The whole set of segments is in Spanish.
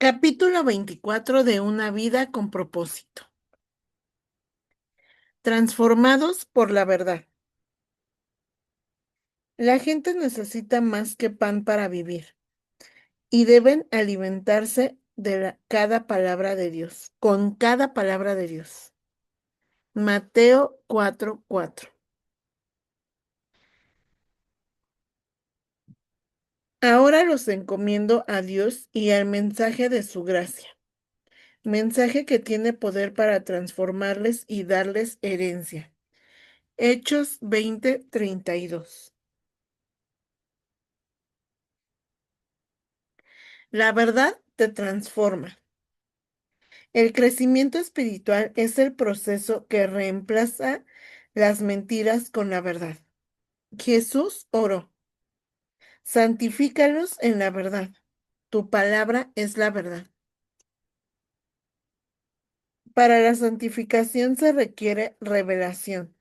Capítulo 24 de Una vida con propósito. Transformados por la verdad. La gente necesita más que pan para vivir y deben alimentarse de cada palabra de Dios, con cada palabra de Dios. Mateo 4:4. Ahora los encomiendo a Dios y al mensaje de su gracia, mensaje que tiene poder para transformarles y darles herencia. Hechos 20:32. La verdad te transforma. El crecimiento espiritual es el proceso que reemplaza las mentiras con la verdad. Jesús oró: santifícalos en la verdad. Tu palabra es la verdad. Para la santificación se requiere revelación.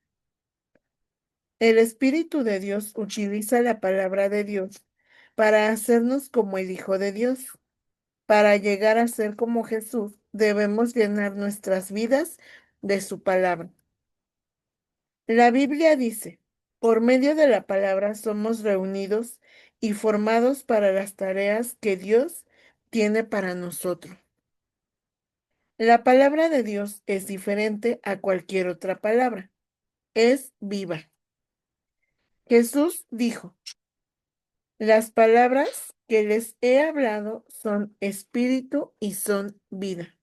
El Espíritu de Dios utiliza la palabra de Dios para hacernos como el Hijo de Dios. Para llegar a ser como Jesús, debemos llenar nuestras vidas de su palabra. La Biblia dice: por medio de la palabra somos reunidos y formados para las tareas que Dios tiene para nosotros. La palabra de Dios es diferente a cualquier otra palabra. Es viva. Jesús dijo: las palabras que les he hablado son espíritu y son vida.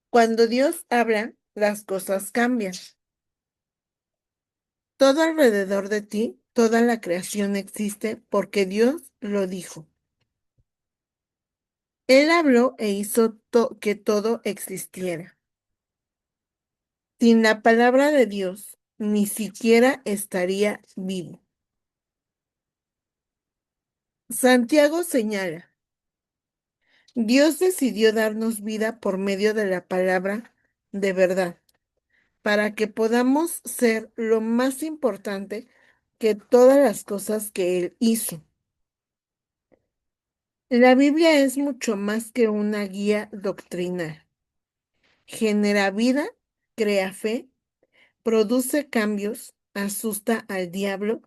Cuando Dios habla, las cosas cambian. Todo alrededor de ti, toda la creación existe porque Dios lo dijo. Él habló e hizo que todo existiera. Sin la palabra de Dios, ni siquiera estaría vivo. Santiago señala: Dios decidió darnos vida por medio de la palabra de verdad, para que podamos ser lo más importante que todas las cosas que Él hizo. La Biblia es mucho más que una guía doctrinal. Genera vida, crea fe, produce cambios, asusta al diablo,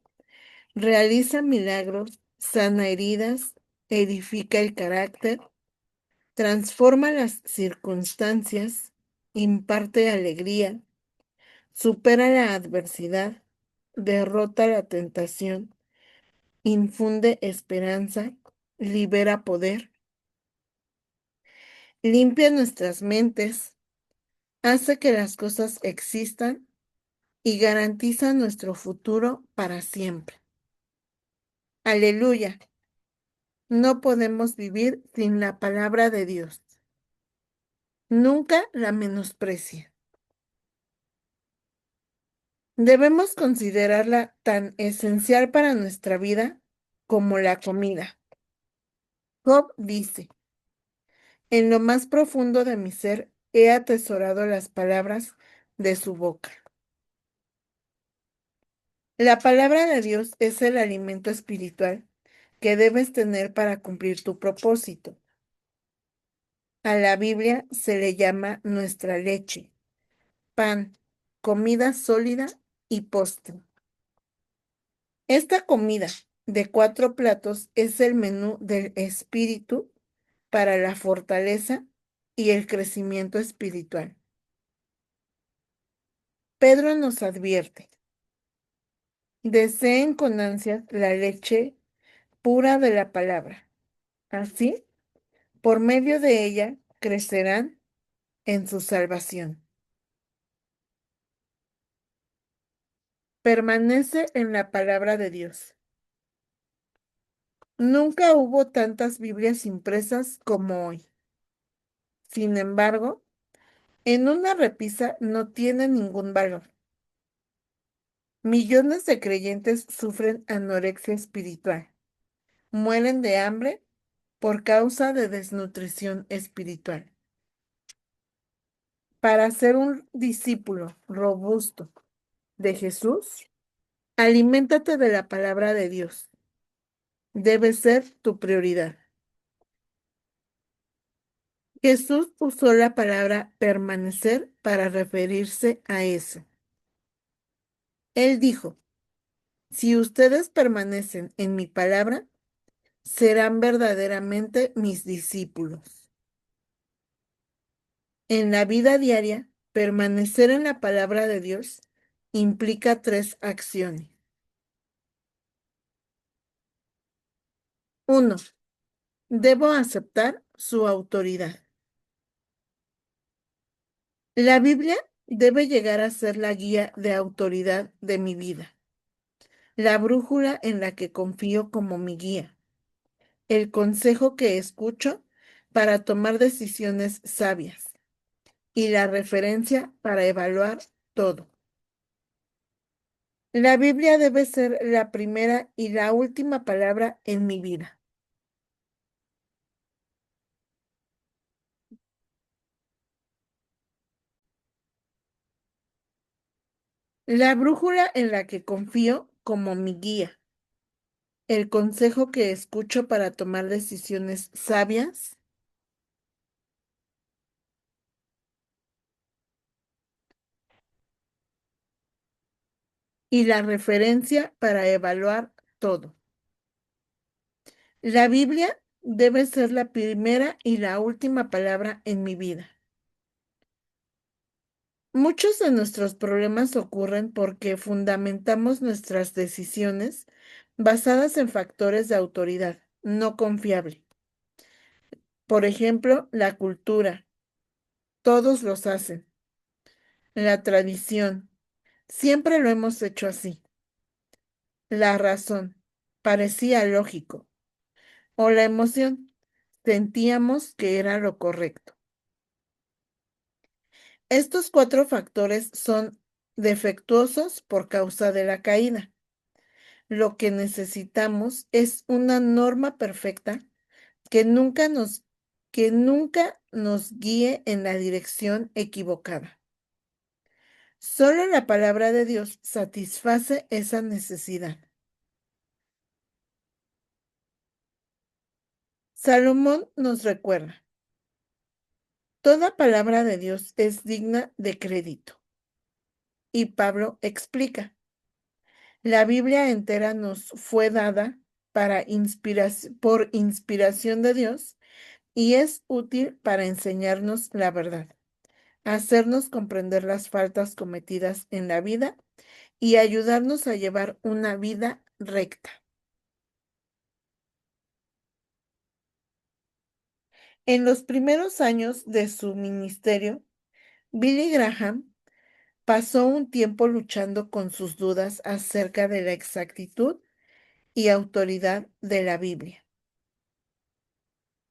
realiza milagros, sana heridas, edifica el carácter, transforma las circunstancias, imparte alegría, supera la adversidad, derrota la tentación, infunde esperanza, libera poder, limpia nuestras mentes, hace que las cosas existan y garantiza nuestro futuro para siempre. Aleluya. No podemos vivir sin la palabra de Dios. Nunca la menosprecie. Debemos considerarla tan esencial para nuestra vida como la comida. Job dice: en lo más profundo de mi ser he atesorado las palabras de su boca. La palabra de Dios es el alimento espiritual que debes tener para cumplir tu propósito. A la Biblia se le llama nuestra leche, pan, comida sólida y postre. Esta comida de 4 platos es el menú del espíritu para la fortaleza y el crecimiento espiritual. Pedro nos advierte: deseen con ansias la leche pura de la palabra. Así, por medio de ella, crecerán en su salvación. Permanece en la palabra de Dios. Nunca hubo tantas Biblias impresas como hoy. Sin embargo, en una repisa no tiene ningún valor. Millones de creyentes sufren anorexia espiritual. Mueren de hambre por causa de desnutrición espiritual. Para ser un discípulo robusto de Jesús, aliméntate de la palabra de Dios. debe ser tu prioridad. Jesús usó la palabra permanecer para referirse a eso. Él dijo, si ustedes permanecen en mi palabra, serán verdaderamente mis discípulos. En la vida diaria, permanecer en la palabra de Dios implica tres acciones. Uno, debo aceptar su autoridad. La Biblia debe llegar a ser la guía de autoridad de mi vida, la brújula en la que confío como mi guía, el consejo que escucho para tomar decisiones sabias y la referencia para evaluar todo. La Biblia debe ser la primera y la última palabra en mi vida. La brújula en la que confío como mi guía, el consejo que escucho para tomar decisiones sabias y la referencia para evaluar todo. La Biblia debe ser la primera y la última palabra en mi vida. Muchos de nuestros problemas ocurren porque fundamentamos nuestras decisiones basadas en factores de autoridad no confiable. Por ejemplo, la cultura. Todos los hacen. La tradición. Siempre lo hemos hecho así. La razón. Parecía lógico. O la emoción. Sentíamos que era lo correcto. Estos cuatro factores son defectuosos por causa de la caída. Lo que necesitamos es una norma perfecta que que nunca nos guíe en la dirección equivocada. Solo la palabra de Dios satisface esa necesidad. Salomón nos recuerda, toda palabra de Dios es digna de crédito. Y Pablo explica, la Biblia entera nos fue dada por inspiración de Dios y es útil para enseñarnos la verdad, hacernos comprender las faltas cometidas en la vida y ayudarnos a llevar una vida recta. En los primeros años de su ministerio, Billy Graham pasó un tiempo luchando con sus dudas acerca de la exactitud y autoridad de la Biblia.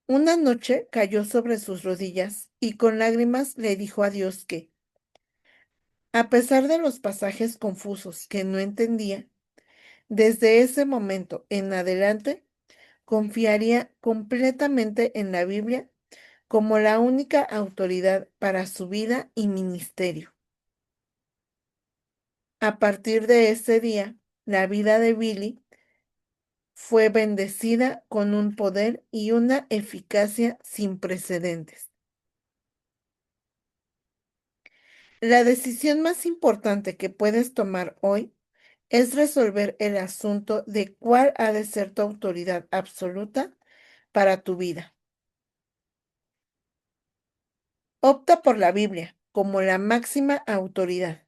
Una noche cayó sobre sus rodillas y con lágrimas le dijo a Dios que, a pesar de los pasajes confusos que no entendía, desde ese momento en adelante confiaría completamente en la Biblia como la única autoridad para su vida y ministerio. A partir de ese día, la vida de Billy fue bendecida con un poder y una eficacia sin precedentes. La decisión más importante que puedes tomar hoy es resolver el asunto de cuál ha de ser tu autoridad absoluta para tu vida. Opta por la Biblia como la máxima autoridad,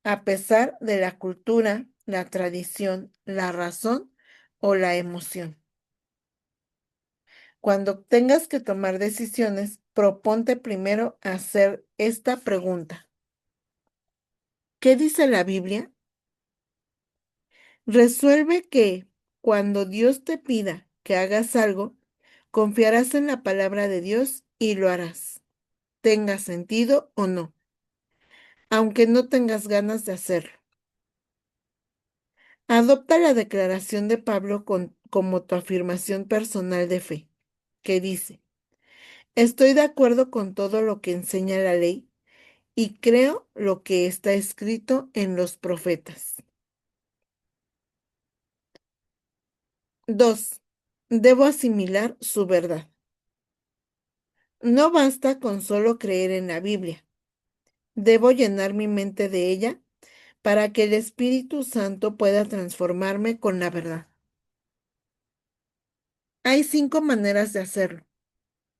a pesar de la cultura, la tradición, la razón o la emoción. Cuando tengas que tomar decisiones, proponte primero hacer esta pregunta. ¿Qué dice la Biblia? Resuelve que cuando Dios te pida que hagas algo, confiarás en la palabra de Dios y lo harás, tenga sentido o no, aunque no tengas ganas de hacerlo. Adopta la declaración de Pablo como tu afirmación personal de fe, que dice, estoy de acuerdo con todo lo que enseña la ley y creo lo que está escrito en los profetas. 2. Debo asimilar su verdad. No basta con solo creer en la Biblia. Debo llenar mi mente de ella para que el Espíritu Santo pueda transformarme con la verdad. Hay 5 maneras de hacerlo.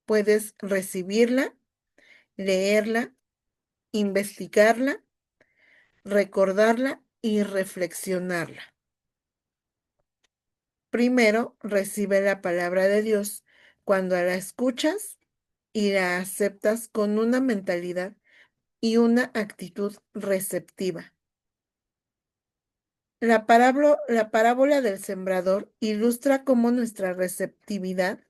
Puedes recibirla, leerla, investigarla, recordarla y reflexionarla. Primero, recibe la palabra de Dios cuando la escuchas y la aceptas con una mentalidad y una actitud receptiva. La parábola del sembrador ilustra cómo nuestra receptividad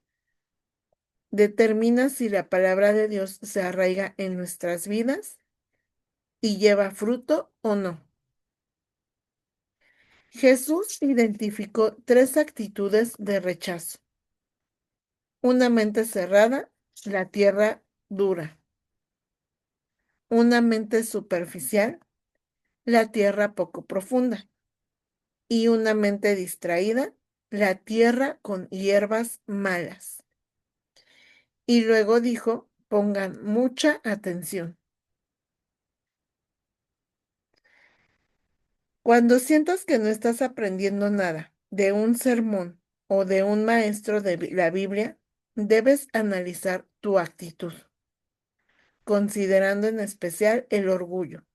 determina si la palabra de Dios se arraiga en nuestras vidas y lleva fruto o no. Jesús identificó 3 actitudes de rechazo: una mente cerrada, la tierra dura; una mente superficial, la tierra poco profunda; y una mente distraída, la tierra con hierbas malas. Y luego dijo: pongan mucha atención. Cuando sientas que no estás aprendiendo nada de un sermón o de un maestro de la Biblia, debes analizar tu actitud, considerando en especial el orgullo,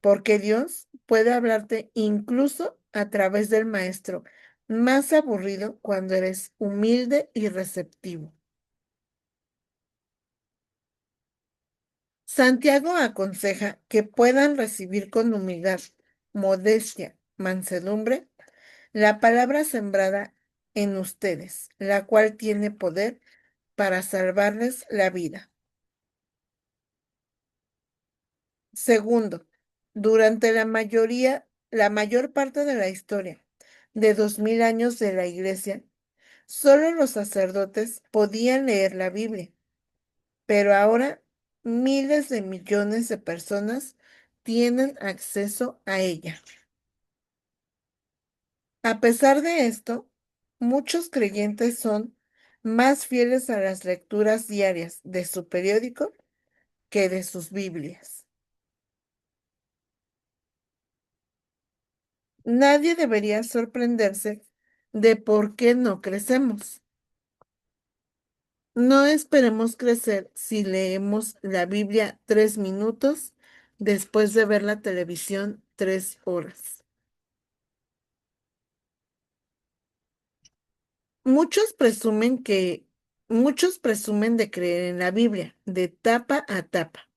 porque Dios puede hablarte incluso a través del maestro más aburrido cuando eres humilde y receptivo. Santiago aconseja que puedan recibir con humildad, modestia, mansedumbre la palabra sembrada en ustedes, la cual tiene poder para salvarles la vida. Segundo, durante la mayor parte de la historia de 2000 años de la Iglesia, solo los sacerdotes podían leer la Biblia, pero ahora miles de millones de personas tienen acceso a ella. A pesar de esto, muchos creyentes son más fieles a las lecturas diarias de su periódico que de sus Biblias. Nadie debería sorprenderse de por qué no crecemos. No esperemos crecer si leemos la Biblia 3 minutos después de ver la televisión 3 horas. Muchos presumen que, muchos presumen de creer en la Biblia de tapa a tapa.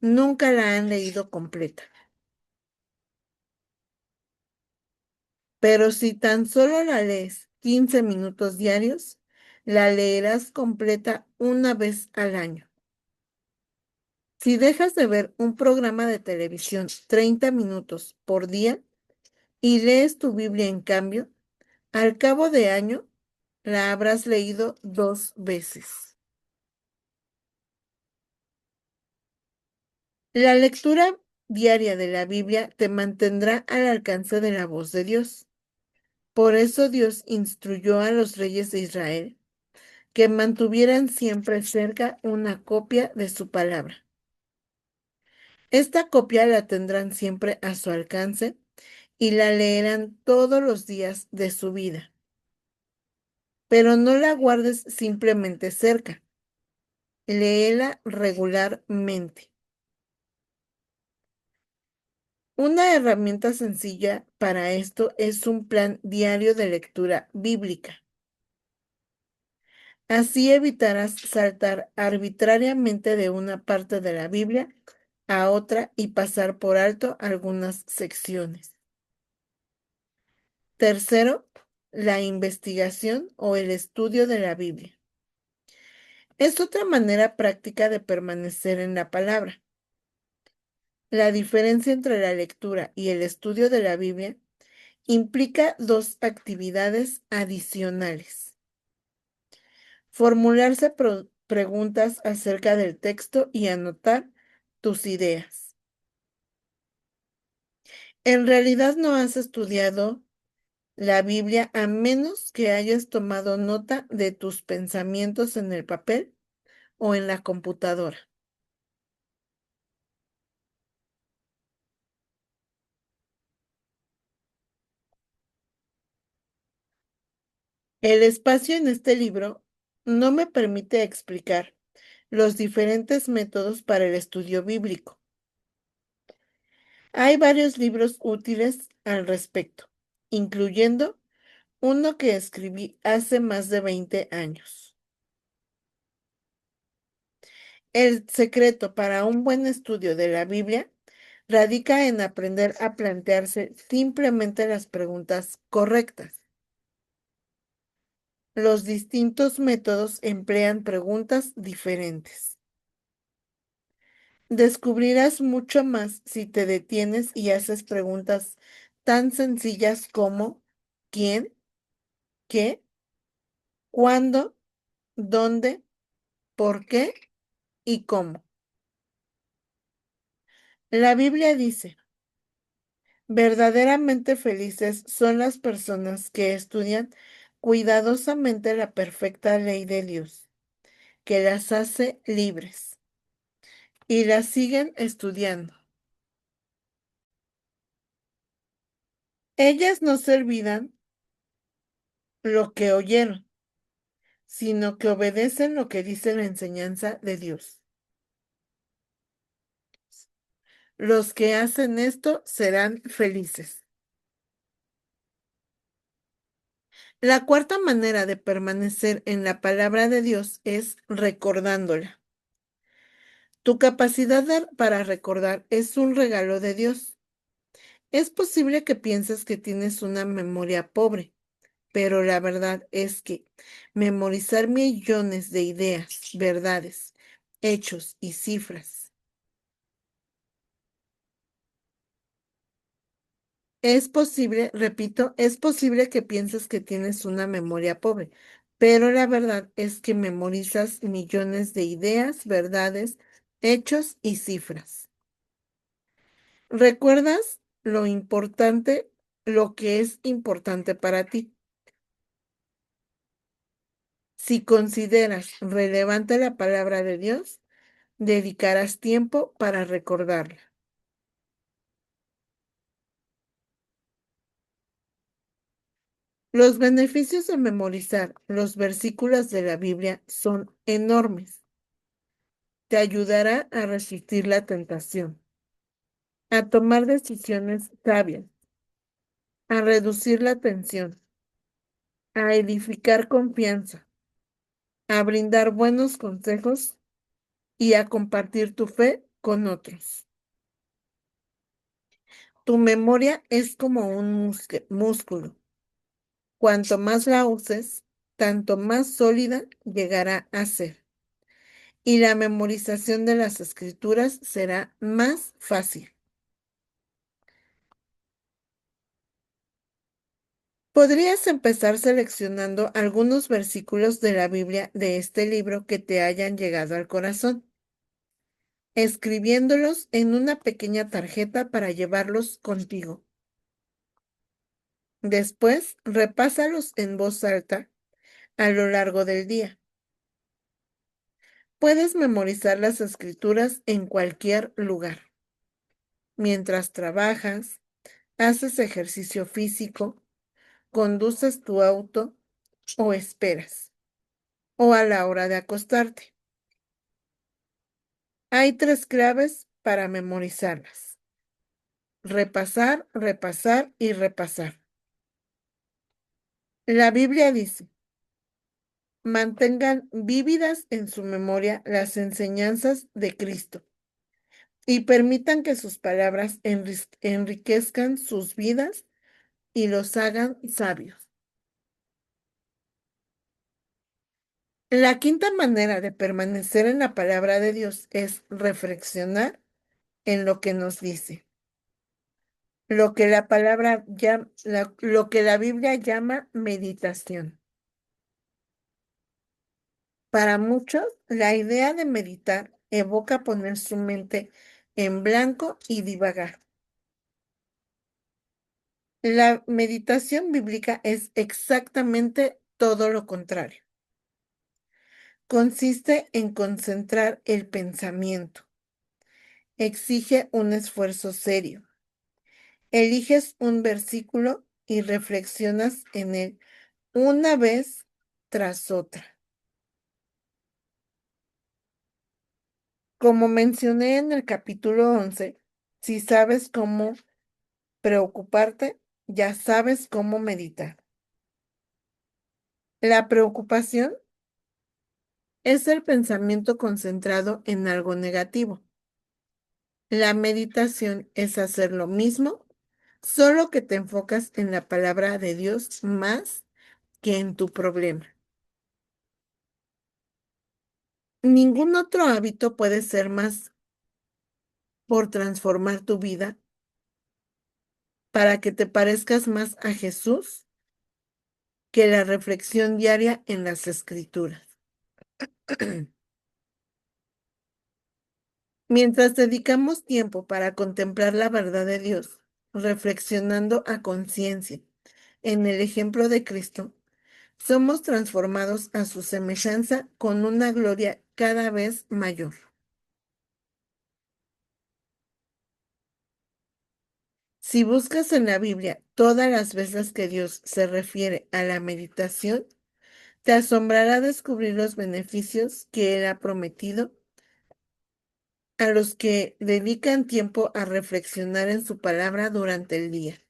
Nunca la han leído completa. Pero si tan solo la lees 15 minutos diarios, la leerás completa una vez al año. Si dejas de ver un programa de televisión 30 minutos por día y lees tu Biblia en cambio, al cabo de año la habrás leído 2 veces. La lectura diaria de la Biblia te mantendrá al alcance de la voz de Dios. Por eso Dios instruyó a los reyes de Israel que mantuvieran siempre cerca una copia de su palabra. Esta copia la tendrán siempre a su alcance y la leerán todos los días de su vida. Pero no la guardes simplemente cerca, léela regularmente. Una herramienta sencilla para esto es un plan diario de lectura bíblica. Así evitarás saltar arbitrariamente de una parte de la Biblia a otra y pasar por alto algunas secciones. Tercero, la investigación o el estudio de la Biblia. Es otra manera práctica de permanecer en la palabra. La diferencia entre la lectura y el estudio de la Biblia implica 2 actividades adicionales: formularse preguntas acerca del texto y anotar tus ideas. ¿En realidad no has estudiado la Biblia a menos que hayas tomado nota de tus pensamientos en el papel o en la computadora. El espacio en este libro no me permite explicar los diferentes métodos para el estudio bíblico. Hay varios libros útiles al respecto, incluyendo uno que escribí hace más de 20 años. El secreto para un buen estudio de la Biblia radica en aprender a plantearse simplemente las preguntas correctas. Los distintos métodos emplean preguntas diferentes. Descubrirás mucho más si te detienes y haces preguntas tan sencillas como ¿quién? ¿Qué? ¿Cuándo? ¿Dónde? ¿Por qué? ¿Y cómo? La Biblia dice, verdaderamente felices son las personas que estudian cuidadosamente la perfecta ley de Dios, que las hace libres y las siguen estudiando. Ellas no se olvidan lo que oyeron, sino que obedecen lo que dice la enseñanza de Dios. Los que hacen esto serán felices. La cuarta manera de permanecer en la palabra de Dios es recordándola. Tu capacidad para recordar es un regalo de Dios. Es posible que pienses que tienes una memoria pobre, pero la verdad es que memorizar millones de ideas, verdades, hechos y cifras. Es posible, repito, es posible que pienses que tienes una memoria pobre, pero la verdad es que memorizas millones de ideas, verdades, hechos y cifras. ¿Recuerdas lo que es importante para ti? Si consideras relevante la palabra de Dios, dedicarás tiempo para recordarla. Los beneficios de memorizar los versículos de la Biblia son enormes. Te ayudará a resistir la tentación, a tomar decisiones sabias, a reducir la tensión, a edificar confianza, a brindar buenos consejos y a compartir tu fe con otros. Tu memoria es como un músculo. Cuanto más la uses, tanto más sólida llegará a ser. Y la memorización de las escrituras será más fácil. Podrías empezar seleccionando algunos versículos de la Biblia de este libro que te hayan llegado al corazón, escribiéndolos en una pequeña tarjeta para llevarlos contigo. Después, repásalos en voz alta a lo largo del día. Puedes memorizar las escrituras en cualquier lugar. Mientras trabajas, haces ejercicio físico, conduces tu auto o esperas, o a la hora de acostarte. Hay tres claves para memorizarlas. Repasar, repasar y repasar. La Biblia dice, mantengan vívidas en su memoria las enseñanzas de Cristo y permitan que sus palabras enriquezcan sus vidas y los hagan sabios. La quinta manera de permanecer en la palabra de Dios es reflexionar en lo que nos dice, lo que lo que la Biblia llama meditación. Para muchos, la idea de meditar evoca poner su mente en blanco y divagar. La meditación bíblica es exactamente todo lo contrario. Consiste en concentrar el pensamiento. Exige un esfuerzo serio. Eliges un versículo y reflexionas en él una vez tras otra. Como mencioné en el capítulo 11, si sabes cómo preocuparte, ya sabes cómo meditar. La preocupación es el pensamiento concentrado en algo negativo. La meditación es hacer lo mismo, solo que te enfocas en la palabra de Dios más que en tu problema. Ningún otro hábito puede ser más por transformar tu vida para que te parezcas más a Jesús que la reflexión diaria en las Escrituras. Mientras dedicamos tiempo para contemplar la verdad de Dios, reflexionando a conciencia en el ejemplo de Cristo, somos transformados a su semejanza con una gloria cada vez mayor. Si buscas en la Biblia todas las veces que Dios se refiere a la meditación, te asombrará descubrir los beneficios que Él ha prometido a los que dedican tiempo a reflexionar en su palabra durante el día.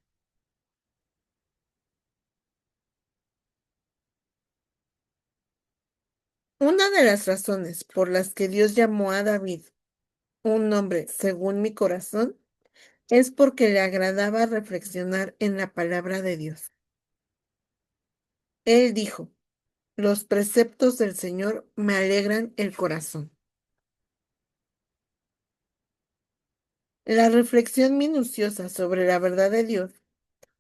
Una de las razones por las que Dios llamó a David un hombre según mi corazón es porque le agradaba reflexionar en la palabra de Dios. Él dijo, los preceptos del Señor me alegran el corazón. La reflexión minuciosa sobre la verdad de Dios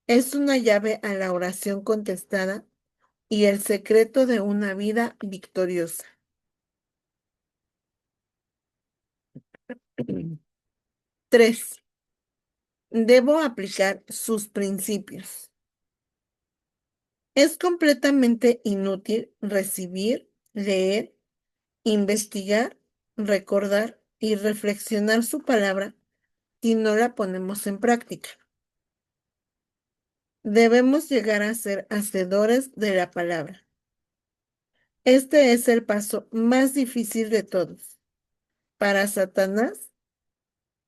es una llave a la oración contestada y el secreto de una vida victoriosa. 3. Debo aplicar sus principios. Es completamente inútil recibir, leer, investigar, recordar y reflexionar su palabra si no la ponemos en práctica. Debemos llegar a ser hacedores de la palabra. Este es el paso más difícil de todos para Satanás,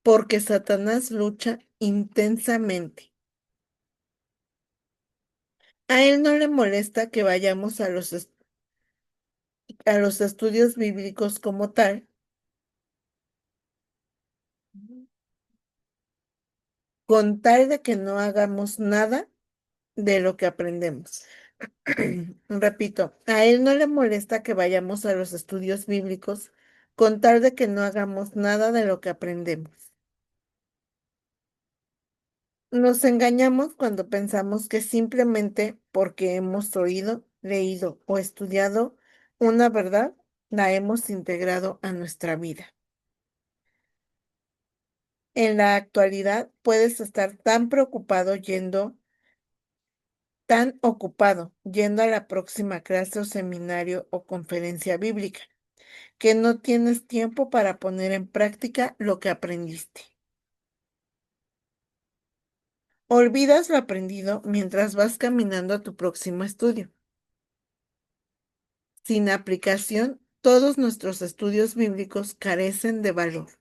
porque Satanás lucha intensamente. A él no le molesta que vayamos a los estudios bíblicos como tal, con tal de que no hagamos nada de lo que aprendemos. Repito, a él no le molesta que vayamos a los estudios bíblicos con tal de que no hagamos nada de lo que aprendemos. Nos engañamos cuando pensamos que simplemente porque hemos oído, leído o estudiado una verdad, la hemos integrado a nuestra vida. En la actualidad puedes estar tan ocupado yendo a la próxima clase o seminario o conferencia bíblica, que no tienes tiempo para poner en práctica lo que aprendiste. Olvidas lo aprendido mientras vas caminando a tu próximo estudio. Sin aplicación, todos nuestros estudios bíblicos carecen de valor.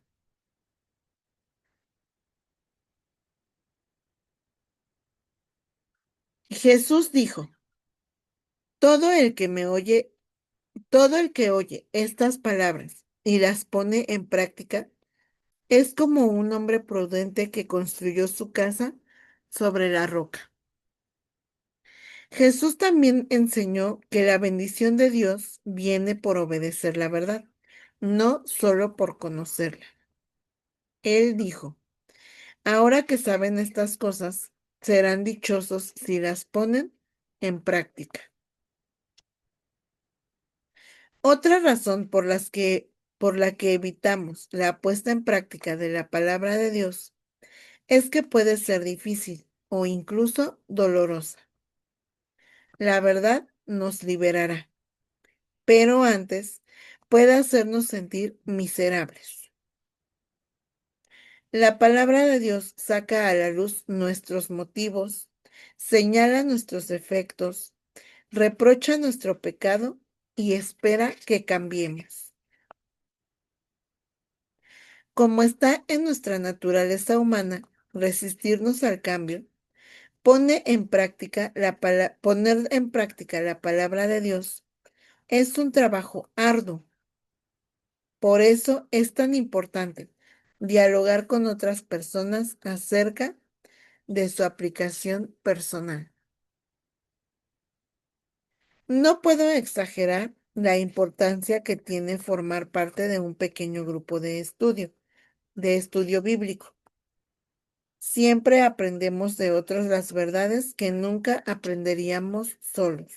Jesús dijo, todo el que me oye, todo el que oye estas palabras y las pone en práctica, es como un hombre prudente que construyó su casa sobre la roca. Jesús también enseñó que la bendición de Dios viene por obedecer la verdad, no solo por conocerla. Él dijo, ahora que saben estas cosas, serán dichosos si las ponen en práctica. Otra razón por la que evitamos la puesta en práctica de la palabra de Dios es que puede ser difícil o incluso dolorosa. La verdad nos liberará, pero antes puede hacernos sentir miserables. La palabra de Dios saca a la luz nuestros motivos, señala nuestros defectos, reprocha nuestro pecado y espera que cambiemos. Como está en nuestra naturaleza humana resistirnos al cambio, poner en práctica la palabra de Dios es un trabajo arduo. Por eso es tan importante dialogar con otras personas acerca de su aplicación personal. No puedo exagerar la importancia que tiene formar parte de un pequeño grupo de estudio bíblico. Siempre aprendemos de otros las verdades que nunca aprenderíamos solos.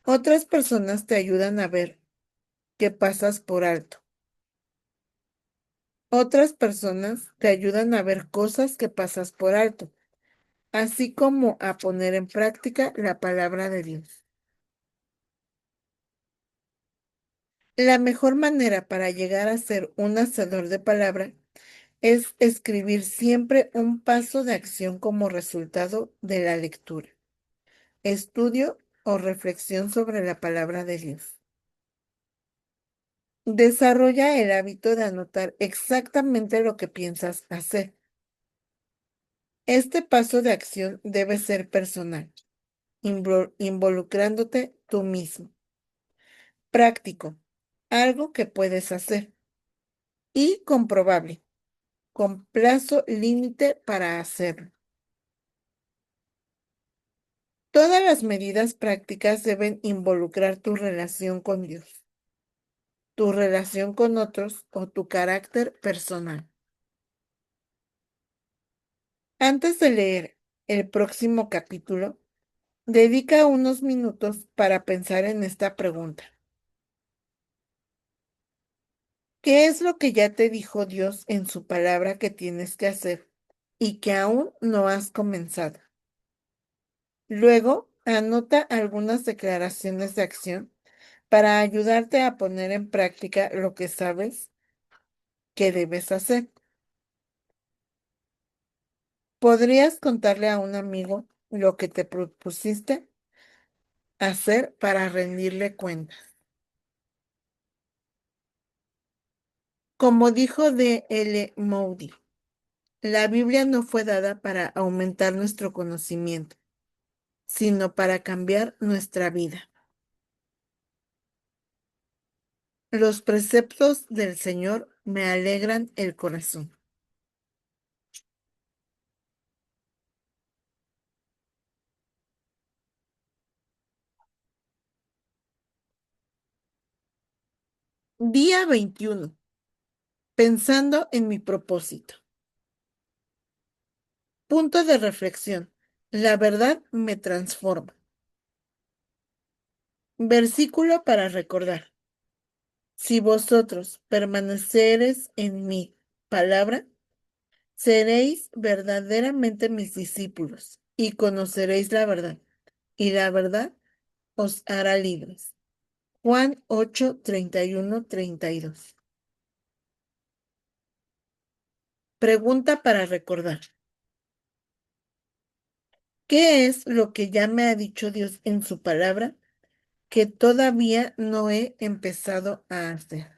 Otras personas te ayudan a ver que pasas por alto. Otras personas te ayudan a ver cosas que pasas por alto, así como a poner en práctica la palabra de Dios. La mejor manera para llegar a ser un hacedor de palabra es escribir siempre un paso de acción como resultado de la lectura, estudio o reflexión sobre la palabra de Dios. Desarrolla el hábito de anotar exactamente lo que piensas hacer. Este paso de acción debe ser personal, involucrándote tú mismo. Práctico, algo que puedes hacer. Y comprobable, con plazo límite para hacerlo. Todas las medidas prácticas deben involucrar tu relación con Dios, tu relación con otros o tu carácter personal. Antes de leer el próximo capítulo, dedica unos minutos para pensar en esta pregunta. ¿Qué es lo que ya te dijo Dios en su palabra que tienes que hacer y que aún no has comenzado? Luego, anota algunas declaraciones de acción para ayudarte a poner en práctica lo que sabes que debes hacer. ¿Podrías contarle a un amigo lo que te propusiste hacer para rendirle cuentas? Como dijo D. L. Moody, la Biblia no fue dada para aumentar nuestro conocimiento, sino para cambiar nuestra vida. Los preceptos del Señor me alegran el corazón. Día 21. Pensando en mi propósito. Punto de reflexión. La verdad me transforma. Versículo para recordar. Si vosotros permaneceres en mi palabra, seréis verdaderamente mis discípulos y conoceréis la verdad, y la verdad os hará libres. Juan 8, 31, 32. Pregunta para recordar. ¿Qué es lo que ya me ha dicho Dios en su palabra que todavía no he empezado a hacer?